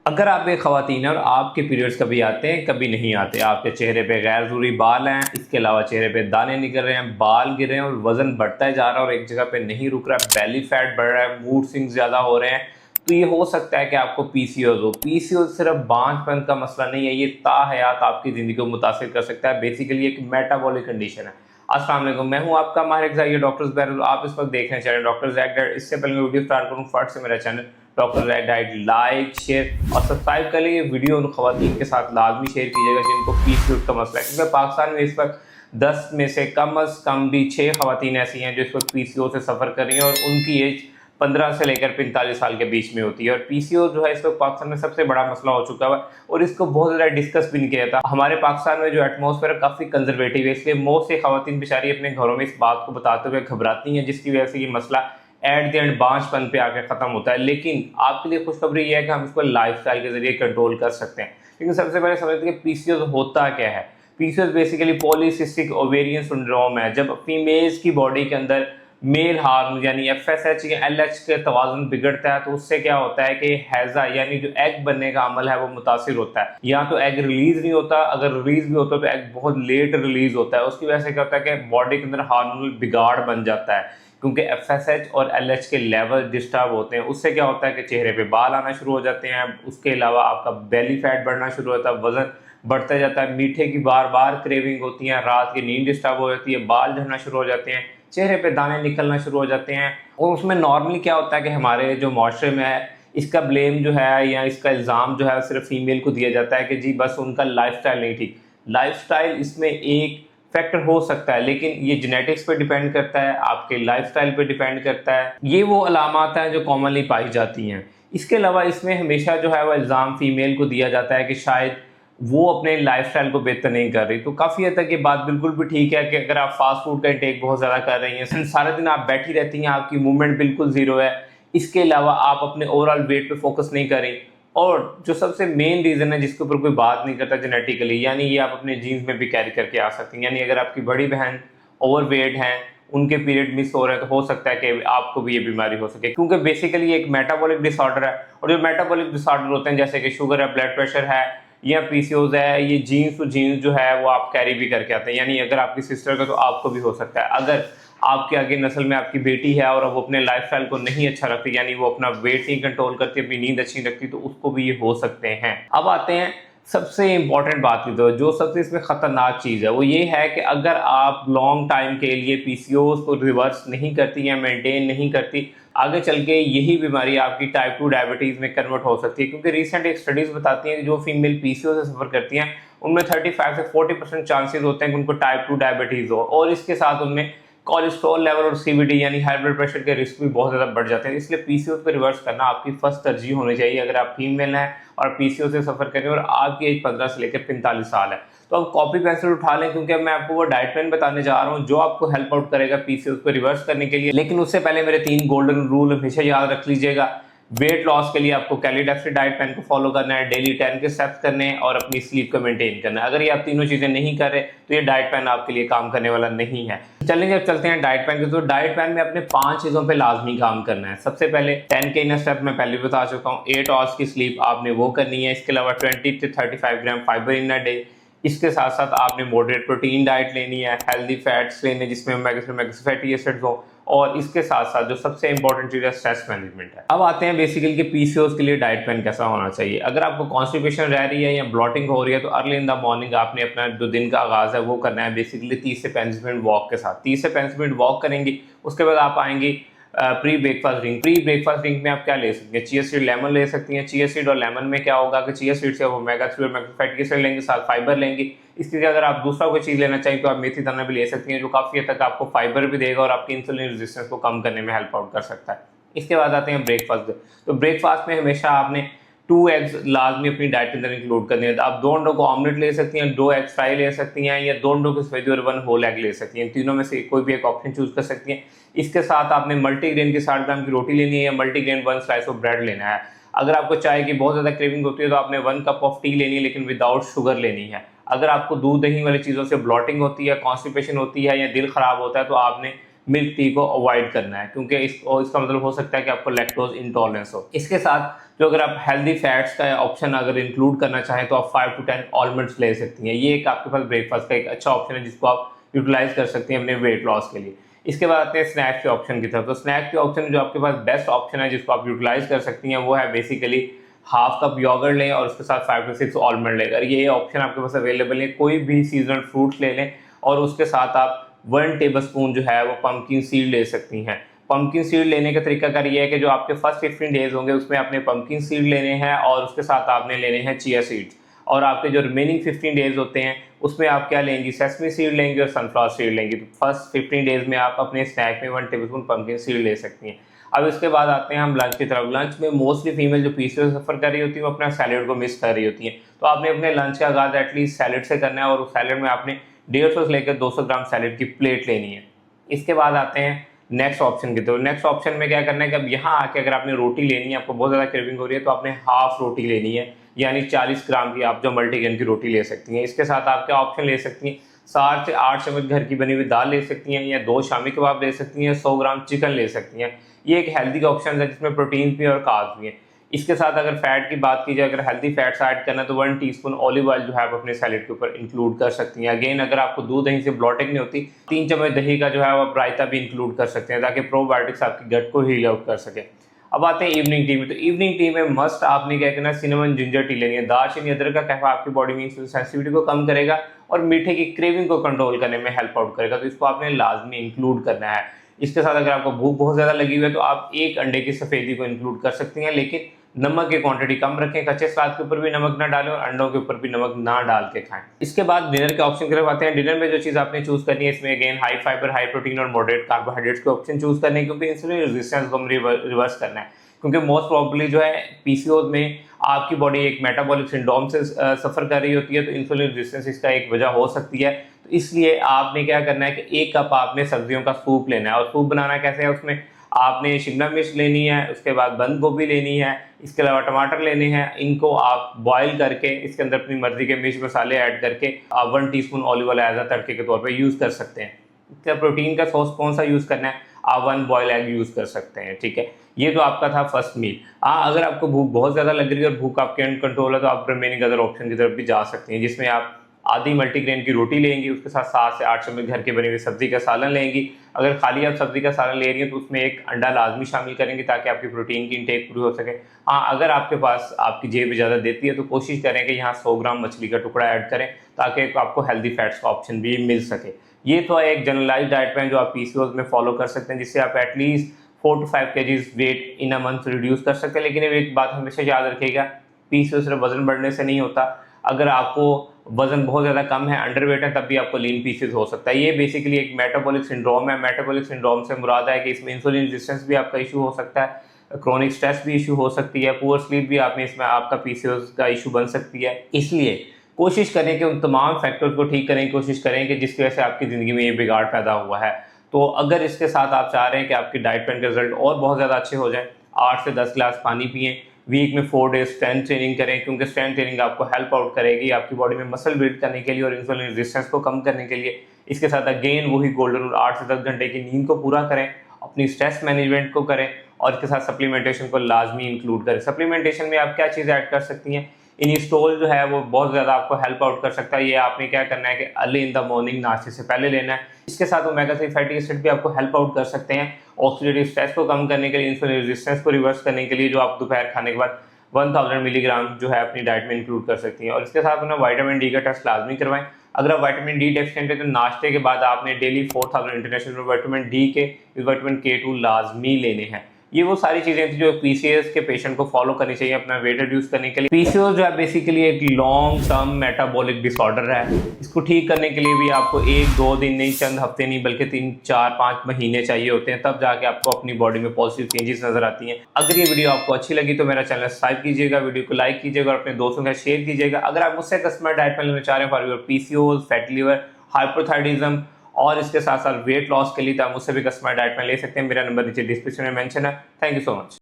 अगर आप एक ख़वातीन हैं और आपके पीरियड्स कभी आते हैं कभी नहीं आते, आपके चेहरे पे गैर ज़रूरी बाल हैं, इसके अलावा चेहरे पे दाने निकल रहे हैं, बाल गिर रहे हैं और वज़न बढ़ता ही जा रहा है और एक जगह पे नहीं रुक रहा है, बेली फैट बढ़ रहा है, मूड स्विंग्स ज़्यादा हो रहे हैं, तो ये हो सकता है कि आपको पीसीओएस हो। पीसीओएस सिर्फ बांझपन का मसला नहीं है, ये ताहयात आपकी ज़िंदगी को मुतासिर कर सकता है। बेसिकली एक मेटाबॉलिक कंडीशन है। अस्सलाम वालेकुम, मैं हूं आपका माहिर ग़िज़ाई डॉक्टर ज़ुबैर। आप इस वक्त देख रहे हैं चैनल डॉक्टर ज़ैक डाइट। इससे पहले मैं वीडियो स्टार्ट करूं, फट से मेरा channel doctor Zac diet like, share और सब्सक्राइब कर लीजिए। वीडियो उन ख़वातीन के साथ लाजमी शेयर कीजिएगा जिनको पीसीओएस का मसला है, क्योंकि पाकिस्तान में इस वक्त 10 में से कम अज़ कम भी 6 ख़वातीन ऐसी हैं जो इस वक्त पीसीओएस से सफ़र कर रही हैं और उनकी एज 15 से लेकर 45 साल के बीच में होती है। और पीसीओएस जो है इस वक्त पाकिस्तान में सबसे बड़ा मसला हो चुका है और इसको बहुत ज़्यादा डिस्कस भी नहीं किया जाता। हमारे पाकिस्तान में जो एटमॉस्फेयर है काफ़ी कंजर्वेटिव है, इसलिए बहुत से ख़वातीन बेचारी अपने घरों में इस बात को बताते हुए घबराती हैं, जिसकी वजह से ये मसला एट द एंड बांझपन पे आकर ख़त्म होता है। लेकिन आपके लिए खुशखबरी ये है कि हम इसको लाइफस्टाइल के ज़रिए कंट्रोल कर सकते हैं। लेकिन सबसे पहले समझते हैं कि पीसीओएस होता क्या है। PCOS basically polycystic ovarian syndrome है। जब फीमेल्स की बॉडी के अंदर मेल हार्मोन यानी एफएसएच या एलएच के तवाज़ुन बिगड़ता है, तो उससे क्या होता है कि हैजा यानी जो एग बनने का अमल है वो मुतासिर होता है। या तो एग रिलीज नहीं होता, अगर रिलीज भी होता है तो एग बहुत लेट रिलीज होता है। उसकी वजह से क्या होता है कि बॉडी के अंदर हार्मोनल बिगाड़ बन जाता है, क्योंकि एफएसएच और एलएच के लेवल डिस्टर्ब होते हैं। उससे क्या होता है कि चेहरे पे बाल आना शुरू हो जाते हैं। उसके अलावा आपका बेली फैट बढ़ना शुरू होता है, वजन बढ़ता जाता है, मीठे की बार बार क्रेविंग होती है, रात की नींद डिस्टर्ब हो जाती है, बाल झड़ना शुरू हो जाते हैं, चेहरे पे दाने निकलना शुरू हो जाते हैं। और उसमें नॉर्मली क्या होता है कि हमारे जो माशरे में है, इसका ब्लेम जो है या इसका इल्ज़ाम जो है सिर्फ फीमेल को दिया जाता है कि जी बस उनका लाइफस्टाइल नहीं ठीक। लाइफस्टाइल इसमें एक फैक्टर हो सकता है, लेकिन ये जेनेटिक्स पे डिपेंड करता है, आपके लाइफस्टाइल पे डिपेंड करता है। ये वो अलामात हैं जो कॉमनली पाई जाती हैं। इसके अलावा इसमें हमेशा जो है वो इल्ज़ाम फीमेल को दिया जाता है कि शायद वो अपने लाइफस्टाइल को बेहतर नहीं कर रही। तो काफ़ी हद तक ये बात बिल्कुल भी ठीक है कि अगर आप फास्ट फूड का इंटेक बहुत ज़्यादा कर रही हैं, सारा दिन आप बैठी रहती हैं, आपकी मूवमेंट बिल्कुल ज़ीरो है, इसके अलावा आप अपने ओवरऑल वेट पे फोकस नहीं कर रही, और जो सबसे मेन रीज़न है जिसके ऊपर कोई बात नहीं करता जेनेटिकली, यानी ये आप अपने जीन्स में भी कैरी करके आ सकती हैं। यानी अगर आपकी बड़ी बहन ओवरवेट हैं, उनके पीरियड मिस हो रहे हैं, तो हो सकता है कि आपको भी ये बीमारी हो सके, क्योंकि बेसिकली एक मेटाबॉलिक डिसऑर्डर है। और जो मेटाबॉलिक डिसऑर्डर होते हैं जैसे कि शुगर है, ब्लड प्रेशर है या पीसीओएस है, ये जीन्स टू जीन्स जो है वो आप कैरी भी करके आते हैं। यानी अगर आपकी सिस्टर का तो आपको भी हो सकता है। अगर आपके आगे नस्ल में आपकी बेटी है और वो अपने लाइफस्टाइल को नहीं अच्छा रखती, यानी वो अपना वेट नहीं कंट्रोल करती, अपनी नींद अच्छी रखती, तो उसको भी ये हो सकते हैं। अब आते हैं सबसे इंपॉर्टेंट बात की, तो जो सबसे इसमें खतरनाक चीज़ है वो ये है कि अगर आप लॉन्ग टाइम के लिए पीसीओएस को रिवर्स नहीं करती या मेंटेन नहीं करती, आगे चल के यही बीमारी आपकी टाइप 2 डायबिटीज़ में कन्वर्ट हो सकती है। क्योंकि रिसेंट एक स्टडीज़ बताती हैं कि जो फीमेल पीसीओएस से सफ़र करती हैं उनमें 35 से 40% चांसेस होते हैं कि उनको टाइप 2 डायबिटीज़ हो, और इसके साथ उनमें कोलेस्ट्रॉल लेवल और सीवीडी यानी हाई ब्लड प्रेशर के रिस्क भी बहुत ज़्यादा बढ़ जाते हैं। इसलिए पीसीओएस को रिवर्स करना आपकी फर्स्ट तरजीह होनी चाहिए अगर आप फीमेल हैं और पीसीओएस से सफ़र कर रहे हैं और आपकी एज 15 से लेकर 45 साल है। तो अब कॉपी पेंसिल उठा लें, क्योंकि अब मैं आपको वो डाइट प्लान बताने जा रहा हूँ जो आपको हेल्प आउट करेगा पीसीओएस को रिवर्स करने के लिए। लेकिन उससे पहले मेरे 3 गोल्डन रूल हमेशा याद रख लीजिएगा। वेट लॉस के लिए आपको कैलोरी डेफिसिट डाइट प्लान को फॉलो करना है, डेली 10 के स्टेप्स करने हैं और अपनी स्लीप को मेंटेन करना है। अगर ये आप तीनों चीज़ें नहीं कर रहे तो ये डाइट प्लान आपके लिए काम करने वाला नहीं है। चलेंगे, अब चलते हैं डाइट प्लान के। तो डाइट प्लान में अपने 5 चीज़ों पे लाजमी काम करना है। सबसे पहले 10 के इन स्टेप मैं पहले बता चुका हूँ। 8 आवर्स की स्लीप आपने वो करनी है। इसके अलावा 20 से 35 ग्राम फाइबर इन अ डे। इसके साथ साथ आपने मॉडरेट प्रोटीन डाइट लेनी है, हेल्दी फैट्स लेने जिसमें ओमेगा फैटी एसिड्स हो, और इसके साथ साथ जो सबसे इंपॉर्टेंट चीज़ है स्ट्रेस मैनेजमेंट है। अब आते हैं बेसिकली कि पीसीओएस के लिए डाइट प्लान कैसा होना चाहिए। अगर आपको कॉन्स्टिपेशन रह रही है या ब्लॉटिंग हो रही है तो अर्ली इन द मॉर्निंग आपने अपना जो दिन का आगाज़ है वो करना है बेसिकली 30 से 35 मिनट वॉक के साथ। 30 से 35 मिनट वॉक करेंगी, उसके बाद आप आएंगी pre breakfast drink. Pre breakfast drink में आप क्या ले सकती हैं? चिया सीड, लेमन ले सकती हैं। चिया सीड और लेमन में क्या होगा कि चिया सीड से आप ओमेगा 3 और फैटी एसिड लेंगे, साथ फाइबर लेंगी। इसके लिए अगर आप दूसरा कोई चीज़ लेना चाहिए तो आप मेथी दाना भी ले सकती हैं, जो काफ़ी हद तक आपको फाइबर भी देगा और आपकी इंसुलिन रेजिस्टेंस को कम करने में हेल्प आउट कर सकता है। इसके बाद आते हैं ब्रेकफास्ट। तो ब्रेकफास्ट में हमेशा आपने 2 एग्स लाजमी अपनी डाइट के अंदर इंक्लूड करने हैं। आप 2 अंडों को ऑमलेट ले सकती हैं, 2 एग फ्राई ले सकती हैं, या 2 अंडों की सफेदी और 1 होल एग ले सकती हैं। तीनों में से कोई भी एक ऑप्शन चूज कर सकती हैं। इसके साथ आपने मल्टीग्रेन की 60 ग्राम की रोटी लेनी है या मल्टीग्रेन 1 स्लाइस ऑफ ब्रेड लेना है। अगर आपको चाय की बहुत ज़्यादा क्रेविंग होती है तो आपने 1 कप ऑफ टी लेनी है, लेकिन विदाउट शुगर लेनी है। अगर आपको दूध दही वाली चीज़ों से ब्लॉटिंग होती है, कॉन्स्टिपेशन होती है या दिल ख़राब होता है तो आपने मिल्क टी को अवॉइड करना है, क्योंकि इसका मतलब हो सकता है कि आपको लैक्टोज इंटॉलरेंस हो। इसके साथ जो अगर आप हेल्दी फैट्स का ऑप्शन अगर इंक्लूड करना चाहें तो आप 5 to 10 आलमंड्स ले सकती हैं। ये एक आपके पास ब्रेकफास्ट का एक अच्छा ऑप्शन है जिसको आप यूटिलाइज कर सकती हैं अपने वेट लॉस के लिए। इसके बाद आते हैं स्नैक्स के ऑप्शन की तरफ। तो स्नैक्स के ऑप्शन जो आपके पास बेस्ट ऑप्शन है जिसको आप यूटिलाइज कर सकती हैं वो है बेसिकली हाफ कप योगर्ट लें और उसके साथ 5 to 6 आलमंड लें। अगर ये ऑप्शन आपके पास अवेलेबल है, कोई भी सीजनल फ्रूट्स ले लें और उसके साथ आप 1 टेबलस्पून जो है वो पम्पकिन सीड ले सकती हैं। पम्पकिन सीड लेने का तरीकाकार ये है कि जो आपके फर्स्ट 15 डेज होंगे उसमें आपने पम्पकिन सीड लेने हैं और उसके साथ आपने लेने हैं चिया सीड्स, और आपके जो रिमेनिंग 15 डेज होते हैं उसमें आप क्या लेंगी, सेसमी सीड लेंगे और सनफ्लावर सीड लेंगी। तो फर्स्ट 15 डेज में आप अपने स्नैक में 1 टेबलस्पून पम्पकिन सीड ले सकती हैं। अब इसके बाद आते हैं हम लंच की तरफ। लंच में मोस्टली फीमेल जो पीसीओएस सफ़र कर रही होती है वो अपना सैलेड को मिस कर रही होती हैं, तो आपने अपने लंच का आगाज़ एटलीस्ट सैलेड से करना है और उस सैलेड में आपने 150 से लेकर 200 ग्राम सैलेड की प्लेट लेनी है। इसके बाद आते हैं नेक्स्ट ऑप्शन की तरफ। नेक्स्ट ऑप्शन में क्या करना है कि अब यहाँ आके अगर आपने रोटी लेनी है, आपको बहुत ज़्यादा क्रेविंग हो रही है, तो आपने हाफ रोटी लेनी है, यानी 40 ग्राम की आप जो मल्टीग्रेन की रोटी ले सकती हैं। इसके साथ आप क्या ऑप्शन ले सकती हैं, 7 से 8 चम्मच घर की बनी हुई दाल ले सकती हैं, या 2 शामी कबाब ले सकती हैं, 100 ग्राम चिकन ले सकती हैं। ये एक हेल्दी का ऑप्शन है जिसमें प्रोटीन भी और कार्ब्स भी हैं। इसके साथ अगर फैट की बात की जाए, अगर हेल्दी फैट्स ऐड करना है तो 1 टीस्पून ऑलिव ऑयल जो है आप अपने सैलेड के ऊपर इंक्लूड कर सकती हैं। अगेन अगर आपको दूध दही से ब्लॉटिंग नहीं होती, 3 चम्मच दही का जो है आप रायता भी इंक्लूड कर सकते हैं ताकि प्रोबायोटिक्स आपकी गट को हील आउट कर सके। अब आते हैं इवनिंग टी में। तो इवनिंग टी में मस्ट आपने क्या करना है, सिनेमन जिंजर टी लेनी है। दालचीनी अदरक का कहवा आपकी बॉडी में सेंसिटिविटी को कम करेगा और मीठे की क्रेविंग को कंट्रोल करने में हेल्प आउट करेगा, तो इसको आपने लाजमी इंक्लूड करना है। इसके साथ अगर आपको भूख बहुत ज़्यादा लगी हुई है तो आप 1 अंडे की सफ़ेदी को इंक्लूड कर सकती हैं, लेकिन नमक की क्वांटिटी कम रखें। कच्चे सलाद के ऊपर भी नमक ना डालें और अंडों के ऊपर भी नमक ना डाल के खाएं। इसके बाद डिनर के ऑप्शन की तरफ आते हैं। डिनर में जो चीज़ आपने चूज करनी है, इसमें again high fibre, high protein और मॉडरेट कार्बोहाइड्रेट्स के ऑप्शन चूज करने हैं, क्योंकि इंसुलिन रेजिस्टेंस को रिवर्स करना है। क्योंकि मोस्ट प्रॉब्ली जो है पीसीओएस में आपकी बॉडी एक मेटाबॉलिक सिंड्रोम से सफ़र कर रही होती है, तो इंसुलिन रेजिस्टेंस इसका एक वजह हो सकती है। तो इसलिए आपने क्या करना है कि 1 कप आपने सब्जियों का सूप लेना है। और सूप बनाना कैसे है, उसमें आपने शिमला मिर्च लेनी है, उसके बाद बंद गोभी लेनी है, इसके अलावा टमाटर लेने हैं। इनको आप बॉयल करके इसके अंदर अपनी मर्जी के मिर्च मसाले ऐड करके आप 1 teaspoon olive oil as a तड़के के तौर पे यूज़ कर सकते हैं। इसका प्रोटीन का सोर्स कौन सा यूज़ करना है, आप 1 बॉयल एग यूज़ कर सकते हैं। ठीक है, ये तो आपका था फर्स्ट मील। अगर आपको भूख बहुत ज़्यादा लग रही है और भूख आपके कंट्रोल है तो आप रिमेनिंग अदर ऑप्शन की तरफ भी जा सकते हैं, जिसमें आप आधी मल्टीग्रेन की रोटी लेंगी, उसके साथ 7 से 8 चम्मच घर के बनी हुई सब्जी का सालन लेंगी। अगर खाली आप सब्जी का सालन ले रही हैं तो उसमें 1 अंडा लाजमी शामिल करेंगे ताकि आपकी प्रोटीन की इंटेक पूरी हो सके। अगर आपके पास आपकी जेब इजाज़त देती है तो कोशिश करें कि यहाँ 100 ग्राम मछली का टुकड़ा ऐड करें ताकि आपको हेल्दी फैट्स का ऑप्शन भी मिल सके। ये तो एक जनरलाइज डाइट प्लान जो आप पीसीओएस में फॉलो कर सकते हैं, जिससे आप at least 4 to 5 kgs weight in a month reduce कर सकते हैं। लेकिन एक बात हमेशा याद रखिएगा, पीसीओएस सिर्फ वजन बढ़ने से नहीं होता। अगर आपको वजन बहुत ज़्यादा कम है, अंडरवेट है, तब भी आपको लीन पीसीओएस हो सकता है। ये बेसिकली एक मेटाबॉलिक सिंड्रोम है। मेटाबॉलिक सिंड्रोम से मुराद है कि इसमें इंसुलिन रेजिस्टेंस भी आपका इशू हो सकता है, क्रोनिक स्ट्रेस भी इशू हो सकती है, पुअर स्लीप भी आप में इसमें आपका पीसीओएस का इशू बन सकती है। इसलिए कोशिश करें कि उन तमाम फैक्टर्स को ठीक करें, कोशिश करें कि जिसकी वजह से आपकी ज़िंदगी में ये बिगाड़ पैदा हुआ है। तो अगर इसके साथ आप चाह रहे हैं कि आपकी डाइट प्लान के रिजल्ट और बहुत ज़्यादा अच्छे हो जाए, 8 से 10 गिलास पानी पिएं, वीक में 4 डेज स्ट्रेंथ ट्रेनिंग करें, क्योंकि स्ट्रेंथ ट्रेनिंग आपको हेल्प आउट करेगी आपकी बॉडी में मसल बिल्ड करने के लिए और इंसुलिन रेजिस्टेंस को कम करने के लिए। इसके साथ अगेन वही गोल्डन रूल, 8 से 10 घंटे की नींद को पूरा करें, अपनी स्ट्रेस मैनेजमेंट को करें और इसके साथ सप्लीमेंटेशन को लाजमी इंक्लूड करें। सप्लीमेंटेशन में आप क्या चीज़ ऐड कर सकती हैं, इनिस्टोल जो है वो बहुत ज़्यादा आपको हेल्प आउट कर सकता है। ये आपने क्या करना है कि अर्ली इन द मॉर्निंग नाश्ते से पहले लेना है। इसके साथ ओमेगा 3 फैटी एसिड भी आपको हेल्प आउट कर सकते हैं ऑक्सीडेटिव स्ट्रेस को कम करने के लिए, इंसुलिन रेजिस्टेंस को रिवर्स करने के लिए, जो आप दोपहर खाने के बाद 1000 मिलीग्राम जो है अपनी डाइट में इंक्लूड कर सकती हैं। और इसके साथ अपना विटामिन डी का टेस्ट लाजमी करवाएं। अगर आप विटामिन डी डेफिशिएंट है तो नाश्ते के बाद आपने डेली 4000 इंटरनेशनल विटामिन डी के विटामिन K2 लाजमी लेने हैं। ये वो सारी चीज़ें थी जो पीसीओएस के पेशेंट को फॉलो करनी चाहिए अपना वेट रिड्यूस करने के लिए। पीसीओएस जो है बेसिकली एक लॉन्ग टर्म मेटाबॉलिक डिसऑर्डर है। इसको ठीक करने के लिए भी आपको 1-2 दिन नहीं, चंद हफ्ते नहीं, बल्कि 3-4-5 महीने चाहिए होते हैं, तब जाके आपको अपनी बॉडी में पॉजिटिव चेंजेस नजर आती हैं। अगर ये वीडियो आपको अच्छी लगी तो मेरा चैनल सब्सक्राइब कीजिएगा, वीडियो को लाइक कीजिएगा और अपने दोस्तों के साथ शेयर कीजिएगा। अगर आप मुझसे कस्टमर डाइट प्लान लेना चाह रहे हैं for your PCOS, fatty liver, hypothyroidism और इसके साथ साथ वेट लॉस के लिए, तो आप मुझसे भी कस्टमर डाइट प्लान ले सकते हैं। मेरा नंबर नीचे डिस्क्रिप्शन में मेंशन है। Thank you so much.